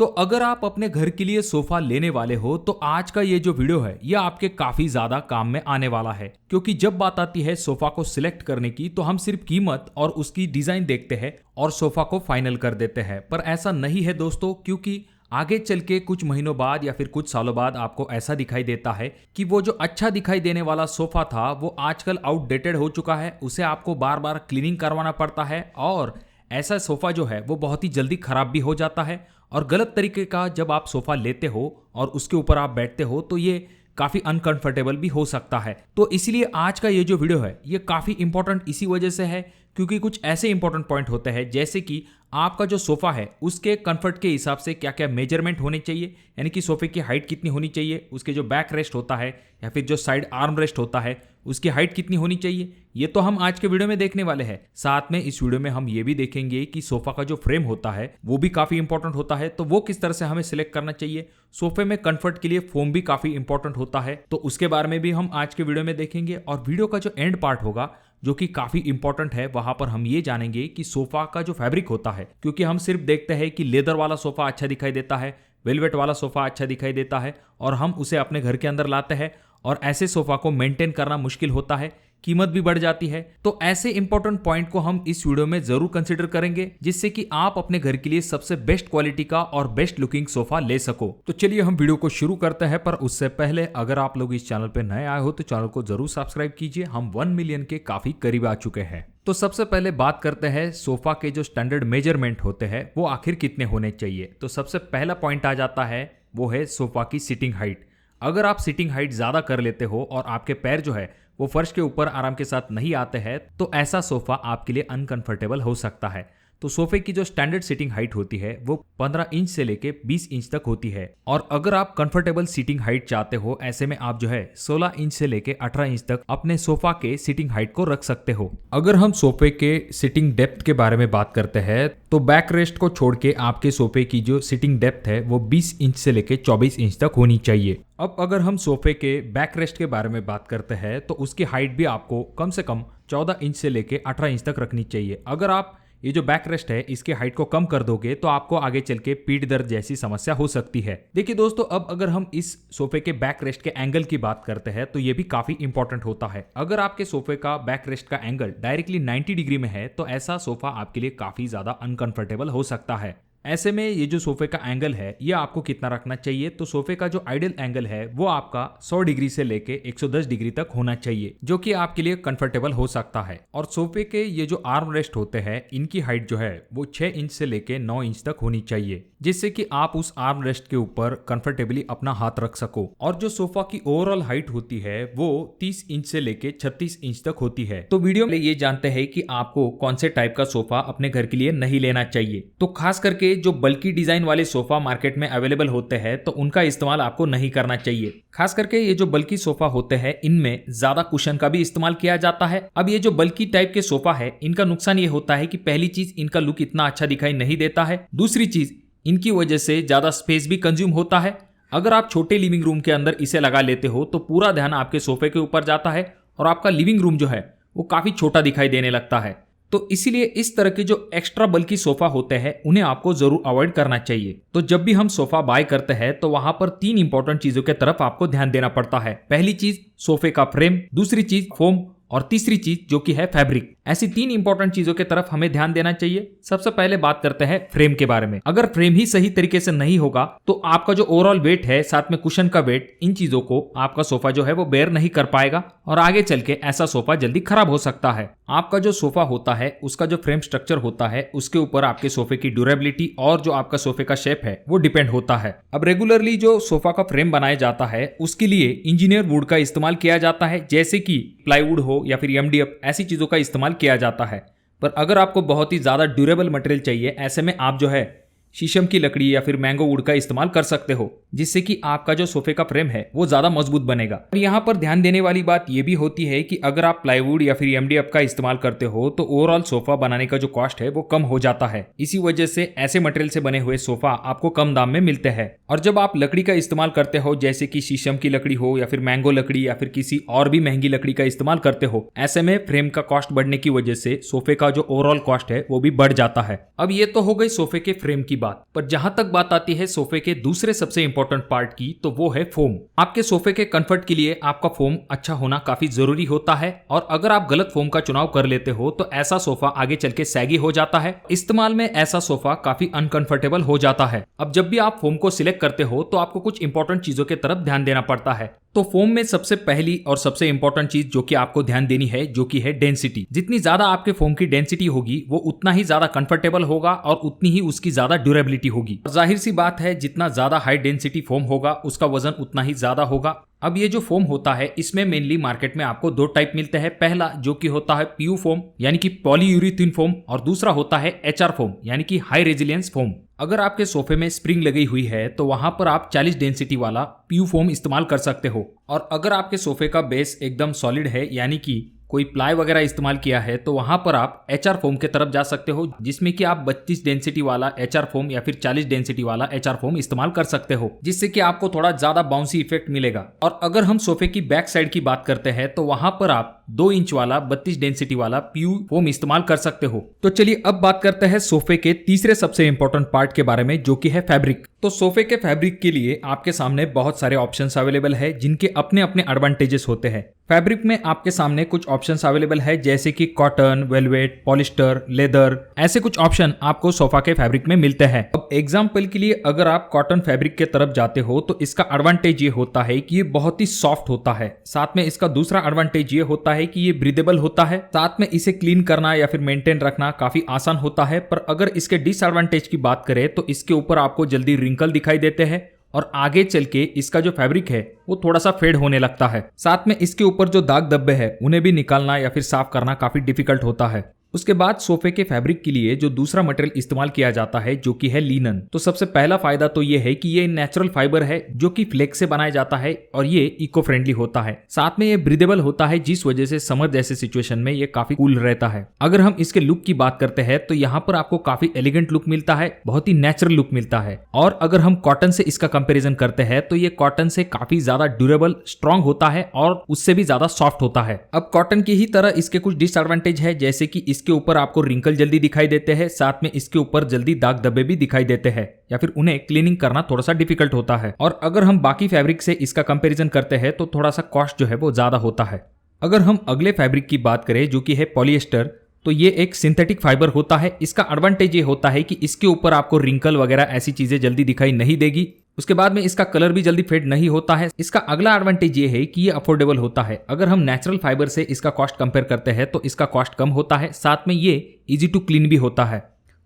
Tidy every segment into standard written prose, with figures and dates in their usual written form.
तो अगर आप अपने घर के लिए सोफा लेने वाले हो तो आज का ये जो वीडियो है ये आपके काफी ज्यादा काम में आने वाला है, क्योंकि जब बात आती है सोफा को सिलेक्ट करने की तो हम सिर्फ कीमत और उसकी डिजाइन देखते हैं और सोफा को फाइनल कर देते हैं। पर ऐसा नहीं है दोस्तों, क्योंकि आगे चल के कुछ महीनों बाद या फिर कुछ सालों बाद आपको ऐसा दिखाई देता है कि वो जो अच्छा दिखाई देने वाला सोफा था वो आजकल आउटडेटेड हो चुका है, उसे आपको बार बार क्लीनिंग करवाना पड़ता है और ऐसा सोफा जो है वो बहुत ही जल्दी खराब भी हो जाता है। और गलत तरीके का जब आप सोफा लेते हो और उसके ऊपर आप बैठते हो तो ये काफी अनकंफर्टेबल भी हो सकता है। तो इसीलिए आज का ये जो वीडियो है ये काफी इंपॉर्टेंट इसी वजह से है, क्योंकि कुछ ऐसे इंपॉर्टेंट पॉइंट होते हैं जैसे कि आपका जो सोफा है उसके कंफर्ट के हिसाब से क्या क्या मेजरमेंट होने चाहिए, यानी कि सोफे की हाइट कितनी होनी चाहिए, उसके जो बैक रेस्ट होता है या फिर जो साइड आर्म रेस्ट होता है उसकी हाइट कितनी होनी चाहिए, ये तो हम आज के वीडियो में देखने वाले हैं। साथ में इस वीडियो में हम ये भी देखेंगे कि सोफा का जो फ्रेम होता है वो भी काफी इंपॉर्टेंट होता है, तो वो किस तरह से हमें सिलेक्ट करना चाहिए। सोफे में कंफर्ट के लिए फोम भी काफी इंपॉर्टेंट होता है, तो उसके बारे में भी हम आज के वीडियो में देखेंगे। और वीडियो का जो एंड पार्ट होगा जो कि काफी इंपॉर्टेंट है, वहां पर हम ये जानेंगे कि सोफा का जो फैब्रिक होता है, क्योंकि हम सिर्फ देखते हैं कि लेदर वाला सोफा अच्छा दिखाई देता है, वेलवेट वाला सोफा अच्छा दिखाई देता है और हम उसे अपने घर के अंदर लाते हैं और ऐसे सोफा को मेंटेन करना मुश्किल होता है, कीमत भी बढ़ जाती है। तो ऐसे इंपॉर्टेंट पॉइंट को हम इस वीडियो में जरूर कंसीडर करेंगे, जिससे कि आप अपने घर के लिए सबसे बेस्ट क्वालिटी का और बेस्ट लुकिंग सोफा ले सको। तो चलिए हम वीडियो को शुरू करते हैं, पर उससे पहले अगर आप लोग इस चैनल पे नए आए हो तो चैनल को जरूर सब्सक्राइब कीजिए। हम 1 मिलियन के काफी करीब आ चुके हैं। तो सबसे पहले बात करते हैं सोफा के जो स्टैंडर्ड मेजरमेंट होते हैं वो आखिर कितने होने चाहिए। तो सबसे पहला पॉइंट आ जाता है वो है सोफा की सिटिंग हाइट। अगर आप सिटिंग हाइट ज्यादा कर लेते हो और आपके पैर जो है वो फर्श के ऊपर आराम के साथ नहीं आते हैं तो ऐसा सोफा आपके लिए अनकंफर्टेबल हो सकता है। तो सोफे की जो स्टैंडर्ड सिटिंग हाइट होती है वो 15 इंच से लेके 20 इंच तक होती है, और अगर आप कंफर्टेबल सीटिंग हाइट चाहते हो ऐसे में आप जो है 16 इंच से लेके 18 इंच तक अपने सोफा के सिटिंग हाइट को रख सकते हो। अगर हम सोफे के सिटिंग डेप्थ के बारे में बात करते हैं तो बैक रेस्ट को छोड़ के आपके सोफे की जो सिटिंग डेप्थ है वो 20 इंच से लेके 24 इंच तक होनी चाहिए। अब अगर हम सोफे के बैक रेस्ट के बारे में बात करते हैं तो उसकी हाइट भी आपको कम से कम 14 इंच से लेके 18 इंच तक रखनी चाहिए। अगर आप ये जो बैक रेस्ट है इसकी हाइट को कम कर दोगे तो आपको आगे चल के पीठ दर्द जैसी समस्या हो सकती है। देखिए दोस्तों, अब अगर हम इस सोफे के बैक रेस्ट के एंगल की बात करते हैं तो ये भी काफी इंपॉर्टेंट होता है। अगर आपके सोफे का बैक रेस्ट का एंगल डायरेक्टली 90 डिग्री में है तो ऐसा सोफा आपके लिए काफी ज्यादा अनकंफर्टेबल हो सकता है। ऐसे में ये जो सोफे का एंगल है ये आपको कितना रखना चाहिए, तो सोफे का जो आइडियल एंगल है वो आपका 100 डिग्री से लेके 110 डिग्री तक होना चाहिए, जो कि आपके लिए कंफर्टेबल हो सकता है। और सोफे के ये जो आर्म रेस्ट होते हैं इनकी हाइट जो है वो 6 इंच से लेके 9 इंच तक होनी चाहिए, जिससे कि आप उस आर्म रेस्ट के ऊपर कंफर्टेबली अपना हाथ रख सको। और जो सोफा की ओवरऑल हाइट होती है वो 30 इंच से लेके 36 इंच तक होती है। तो वीडियो में ये जानते हैं कि आपको कौन से टाइप का सोफा अपने घर के लिए नहीं लेना चाहिए। तो खास करके जो बल्कि डिजाइन वाले सोफा मार्केट में अवेलेबल होते हैं तो उनका इस्तेमाल आपको नहीं करना चाहिए। खास करके ये जो बल्कि सोफा होते हैं इनमें ज्यादा कुशन का भी इस्तेमाल किया जाता है। अब ये जो बल्कि टाइप के सोफा है इनका नुकसान ये होता है कि पहली चीज इनका लुक इतना अच्छा दिखाई नहीं देता है, दूसरी चीज इनकी वजह से ज्यादा स्पेस भी कंज्यूम होता है। अगर आप छोटे लिविंग रूम के अंदर इसे लगा लेते हो तो पूरा ध्यान आपके सोफे के ऊपर जाता है और आपका लिविंग रूम जो है वो काफी छोटा दिखाई देने लगता है। तो इसीलिए इस तरह के जो एक्स्ट्रा बल्कि सोफा होते हैं उन्हें आपको जरूर अवॉइड करना चाहिए। तो जब भी हम सोफा बाय करते हैं तो वहां पर 3 इंपॉर्टेंट चीजों के तरफ आपको ध्यान देना पड़ता है। पहली चीज सोफे का फ्रेम, दूसरी चीज फोम और तीसरी चीज जो कि है फैब्रिक। ऐसी 3 इंपॉर्टेंट चीजों के तरफ हमें ध्यान देना चाहिए। सबसे पहले बात करते हैं फ्रेम के बारे में। अगर फ्रेम ही सही तरीके से नहीं होगा तो आपका जो ओवरऑल वेट है साथ में कुशन का वेट, इन चीजों को आपका सोफा जो है वो बेयर नहीं कर पाएगा और आगे चल के ऐसा सोफा जल्दी खराब हो सकता है। आपका जो सोफा होता है उसका जो फ्रेम स्ट्रक्चर होता है उसके ऊपर आपके सोफे की ड्यूरेबिलिटी और जो आपका सोफे का शेप है वो डिपेंड होता है। अब रेगुलरली जो सोफा का फ्रेम बनाया जाता है उसके लिए इंजीनियर वुड का इस्तेमाल किया जाता है, जैसे कि प्लाईवुड हो या फिर MDF, ऐसी चीजों का इस्तेमाल किया जाता है। पर अगर आपको बहुत ही ज्यादा ड्यूरेबल मटेरियल चाहिए ऐसे में आप जो है शीशम की लकड़ी या फिर मैंगो वुड का इस्तेमाल कर सकते हो, जिससे कि आपका जो सोफे का फ्रेम है वो ज्यादा मजबूत बनेगा। और यहाँ पर ध्यान देने वाली बात ये भी होती है कि अगर आप प्लाईवुड या फिर MDF का इस्तेमाल करते हो तो ओवरऑल सोफा बनाने का जो कॉस्ट है वो कम हो जाता है। इसी वजह से ऐसे मटेरियल से बने हुए सोफा आपको कम दाम में मिलते हैं। और जब आप लकड़ी का इस्तेमाल करते हो जैसे कि शीशम की लकड़ी हो या फिर मैंगो लकड़ी या फिर किसी और भी महंगी लकड़ी का इस्तेमाल करते हो, ऐसे में फ्रेम का कॉस्ट बढ़ने की वजह से सोफे का जो ओवरऑल कॉस्ट है वो भी बढ़ जाता है। अब ये तो हो गई सोफे के फ्रेम की बात। पर जहां तक बात आती है सोफे के दूसरे सबसे इंपॉर्टेंट पार्ट की, तो वो है फोम। आपके सोफे के कंफर्ट के लिए आपका फोम अच्छा होना काफी जरूरी होता है, और अगर आप गलत फोम का चुनाव कर लेते हो तो ऐसा सोफा आगे चल के सैगी हो जाता है। इस्तेमाल में ऐसा सोफा काफी अनकंफर्टेबल हो जाता है। अब जब भी आप फोम को सिलेक्ट करते हो तो आपको कुछ इंपॉर्टेंट चीजों की तरफ ध्यान देना पड़ता है। तो फोम में सबसे पहली और सबसे इंपॉर्टेंट चीज जो कि आपको ध्यान देनी है, जो कि है डेंसिटी। जितनी ज्यादा आपके फोम की डेंसिटी होगी वो उतना ही ज्यादा कंफर्टेबल होगा और उतनी ही उसकी ज्यादा ड्यूरेबिलिटी होगी। जाहिर सी बात है, जितना ज्यादा हाई डेंसिटी फोम होगा उसका वजन उतना ही ज्यादा होगा। अब ये जो फोम होता है इसमें मेनली मार्केट में आपको दो टाइप मिलते हैं। पहला जो कि होता है पीयू फोम यानी कि पॉलीयूरेथीन फोम, और दूसरा होता है एचआर फोम यानी कि हाई रेजिलियंस फोम। अगर आपके सोफे में स्प्रिंग लगी हुई है तो वहां पर आप 40 डेंसिटी वाला पीयू फोम इस्तेमाल कर सकते हो, और अगर आपके सोफे का बेस एकदम सॉलिड है यानी कि कोई प्लाई वगैरह इस्तेमाल किया है तो वहां पर आप एचआर फोम के तरफ जा सकते हो, जिसमें कि आप 32 डेंसिटी वाला एचआर फोम या फिर 40 डेंसिटी वाला एचआर फोम इस्तेमाल कर सकते हो, जिससे कि आपको थोड़ा ज्यादा बाउंसी इफेक्ट मिलेगा। और अगर हम सोफे की बैक साइड की बात करते हैं तो वहां पर आप 2 इंच वाला 32 डेंसिटी वाला पीयू फोम इस्तेमाल कर सकते हो। तो चलिए अब बात करते हैं सोफे के तीसरे सबसे इंपॉर्टेंट पार्ट के बारे में, जो कि है फैब्रिक। तो सोफे के फैब्रिक के लिए आपके सामने बहुत सारे ऑप्शंस अवेलेबल है, जिनके अपने अपने एडवांटेजेस होते हैं। फैब्रिक में आपके सामने कुछ ऑप्शंस अवेलेबल है, जैसे कि कॉटन, वेलवेट, पॉलिस्टर, लेदर, ऐसे कुछ ऑप्शन आपको सोफा के फैब्रिक में मिलते हैं। अब एग्जांपल के लिए अगर आप कॉटन फैब्रिक के तरफ जाते हो तो इसका एडवांटेज ये होता है कि ये बहुत ही सॉफ्ट होता है। साथ में इसका दूसरा एडवांटेज ये होता है कि ये ब्रीदेबल होता है। साथ में इसे क्लीन करना या फिर मेंटेन रखना काफी आसान होता है। पर अगर इसके डिसएडवांटेज की बात करें तो इसके ऊपर आपको जल्दी रिंकल दिखाई देते हैं, और आगे चल के इसका जो फैब्रिक है वो थोड़ा सा फेड होने लगता है। साथ में इसके ऊपर जो दाग धब्बे हैं उन्हें भी निकालना या फिर साफ करना काफी डिफिकल्ट होता है। उसके बाद सोफे के फैब्रिक के लिए जो दूसरा मटेरियल इस्तेमाल किया जाता है, जो कि है लिनन। तो सबसे पहला फायदा तो ये है कि ये नेचुरल फाइबर है जो कि फ्लेक्स से बनाया जाता है, और ये इको फ्रेंडली होता है। साथ में ये ब्रीदेबल होता है, जिस वजह से समर जैसे सिचुएशन में ये काफी कूल रहता है। अगर हम इसके लुक की बात करते हैं तो यहाँ पर आपको काफी एलिगेंट लुक मिलता है, बहुत ही नेचुरल लुक मिलता है। और अगर हम कॉटन से इसका कंपेरिजन करते हैं तो ये कॉटन से काफी ज्यादा ड्यूरेबल, स्ट्रॉन्ग होता है और उससे भी ज्यादा सॉफ्ट होता है। अब कॉटन की ही तरह इसके कुछ डिसएडवांटेज है, जैसे कि इसके ऊपर आपको रिंकल जल्दी दिखाई देते हैं। साथ में इसके ऊपर जल्दी दाग धब्बे भी दिखाई देते हैं, या फिर उन्हें क्लीनिंग करना थोड़ा सा डिफिकल्ट होता है। और अगर हम बाकी फैब्रिक से इसका कंपैरिजन करते हैं तो थोड़ा सा कॉस्ट जो है वो ज्यादा होता है। अगर हम अगले फैब्रिक की बात करें, जो कि है पॉलिएस्टर, तो ये एक सिंथेटिक फाइबर होता है। इसका एडवांटेज ये होता है कि इसके ऊपर आपको रिंकल वगैरह ऐसी चीजें जल्दी दिखाई नहीं देगी। उसके बाद में इसका कलर भी जल्दी फेड नहीं होता है। इसका अगला एडवांटेज ये है कि ये अफोर्डेबल होता है। अगर हम नेचुरल फाइबर से इसका कॉस्ट कंपेयर करते हैं तो इसका कॉस्ट कम होता है। साथ में ये इजी टू क्लीन भी होता है।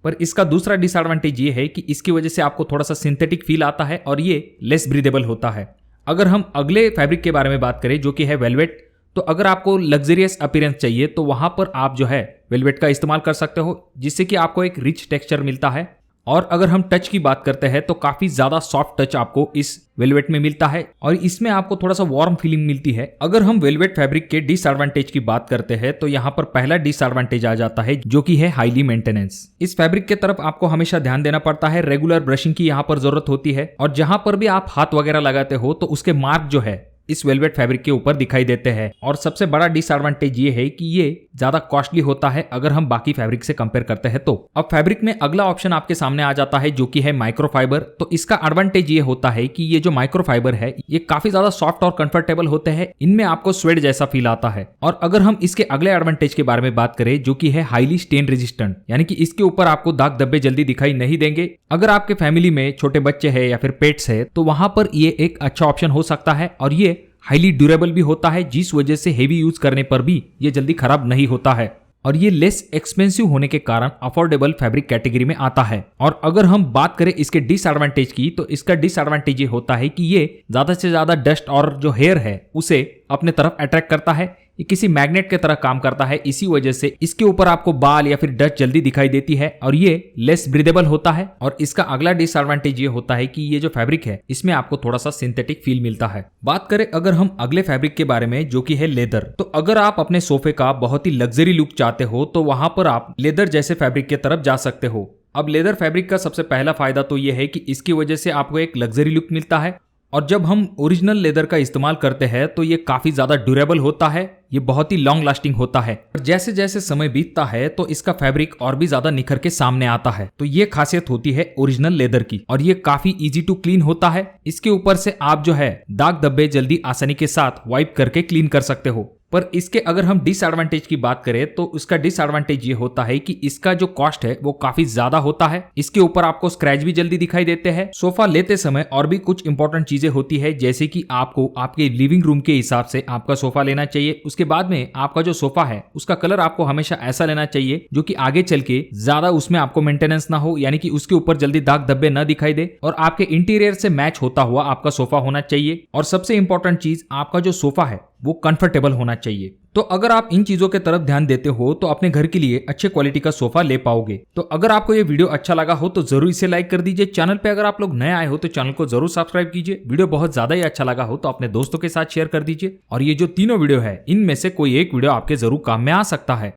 पर इसका दूसरा डिसएडवांटेज ये है कि इसकी वजह से आपको थोड़ा सा सिंथेटिक फील आता है और ये लेस ब्रीदेबल होता है। अगर हम अगले फैब्रिक के बारे में बात करें, जो कि है वेलवेट, तो अगर आपको लग्जरियस अपीयरेंस चाहिए तो वहां पर आप जो है वेलवेट का इस्तेमाल कर सकते हो, जिससे कि आपको एक रिच टेक्सचर मिलता है। और अगर हम टच की बात करते हैं तो काफी ज्यादा सॉफ्ट टच आपको इस वेलवेट में मिलता है, और इसमें आपको थोड़ा सा वार्म फीलिंग मिलती है। अगर हम वेलवेट फैब्रिक के डिसएडवांटेज की बात करते हैं तो यहाँ पर पहला डिसएडवांटेज आ जाता है, जो कि है हाईली मेंटेनेंस। इस फैब्रिक के तरफ आपको हमेशा ध्यान देना पड़ता है, रेगुलर ब्रशिंग की यहाँ पर जरूरत होती है, और जहां पर भी आप हाथ वगैरह लगाते हो तो उसके मार्क जो है इस वेलवेट फैब्रिक के ऊपर दिखाई देते हैं। और सबसे बड़ा डिसएडवांटेज ये है कि ये ज्यादा कॉस्टली होता है अगर हम बाकी फैब्रिक से कंपेयर करते हैं तो। अब फैब्रिक में अगला ऑप्शन आपके सामने आ जाता है, जो कि है माइक्रोफाइबर। तो इसका एडवांटेज ये होता है कि ये जो माइक्रोफाइबर है ये काफी ज्यादा सॉफ्ट और कंफर्टेबल होते हैं। इनमें आपको स्वेट जैसा फील आता है। और अगर हम इसके अगले एडवांटेज के बारे में बात करें, जो कि है हाईली स्टेन रेजिस्टेंट, यानी कि इसके ऊपर आपको दाग धब्बे जल्दी दिखाई नहीं देंगे। अगर आपके फैमिली में छोटे बच्चे हैं या फिर पेट्स है तो वहां पर ये एक अच्छा ऑप्शन हो सकता है। और ये हाईली ड्यूरेबल भी होता है, जिस वजह से हेवी यूज करने पर भी ये जल्दी खराब नहीं होता है। और ये लेस एक्सपेंसिव होने के कारण अफोर्डेबल फैब्रिक कैटेगरी में आता है। और अगर हम बात करें इसके डिसएडवांटेज की, तो इसका डिसएडवांटेज ये होता है कि ये ज्यादा से ज्यादा डस्ट और जो हेयर है उसे अपने तरफ अट्रैक्ट करता है। ये किसी मैग्नेट की तरह काम करता है, इसी वजह से इसके ऊपर आपको बाल या फिर डस्ट जल्दी दिखाई देती है, और ये लेस ब्रीदेबल होता है। और इसका अगला डिसएडवांटेज ये होता है कि ये जो फैब्रिक है इसमें आपको थोड़ा सा सिंथेटिक फील मिलता है। बात करें अगर हम अगले फैब्रिक के बारे में, जो कि है लेदर, तो अगर आप अपने सोफे का बहुत ही लग्जरी लुक चाहते हो तो वहां पर आप लेदर जैसे फैब्रिक की तरफ जा सकते हो। अब लेदर फैब्रिक का सबसे पहला फायदा तो ये है कि इसकी वजह से आपको एक लग्जरी लुक मिलता है, और जब हम ओरिजिनल लेदर का इस्तेमाल करते हैं तो ये काफी ज्यादा ड्यूरेबल होता है, ये बहुत ही लॉन्ग लास्टिंग होता है। और जैसे जैसे समय बीतता है तो इसका फैब्रिक और भी ज्यादा निखर के सामने आता है। तो ये खासियत होती है ओरिजिनल लेदर की। और ये काफी इजी टू क्लीन होता है। इसके ऊपर से आप जो है दाग धब्बे जल्दी आसानी के साथ वाइप करके क्लीन कर सकते हो। पर इसके अगर हम डिसएडवांटेज की बात करें तो उसका डिसएडवांटेज ये होता है कि इसका जो कॉस्ट है वो काफी ज्यादा होता है। इसके ऊपर आपको स्क्रैच भी जल्दी दिखाई देते हैं। सोफा लेते समय और भी कुछ इंपॉर्टेंट चीजें होती है, जैसे कि आपको आपके लिविंग रूम के हिसाब से आपका सोफा लेना चाहिए। उसके बाद में आपका जो सोफा है उसका कलर आपको हमेशा ऐसा लेना चाहिए जो कि आगे चल के ज्यादा उसमें आपको मेंटेनेंस ना हो, यानी कि उसके ऊपर जल्दी दाग धब्बे न दिखाई दे, और आपके इंटीरियर से मैच होता हुआ आपका सोफा होना चाहिए। और सबसे इंपॉर्टेंट चीज, आपका जो सोफा है वो कंफर्टेबल होना चाहिए। तो अगर आप इन चीजों के तरफ ध्यान देते हो तो अपने घर के लिए अच्छे क्वालिटी का सोफा ले पाओगे। तो अगर आपको ये वीडियो अच्छा लगा हो तो जरूर इसे लाइक कर दीजिए। चैनल पे अगर आप लोग नए आए हो तो चैनल को जरूर सब्सक्राइब कीजिए। वीडियो बहुत ज्यादा ही अच्छा लगा हो तो अपने दोस्तों के साथ शेयर कर दीजिए। और ये जो तीनों वीडियो है इनमें से कोई एक वीडियो आपके जरूर काम में आ सकता है।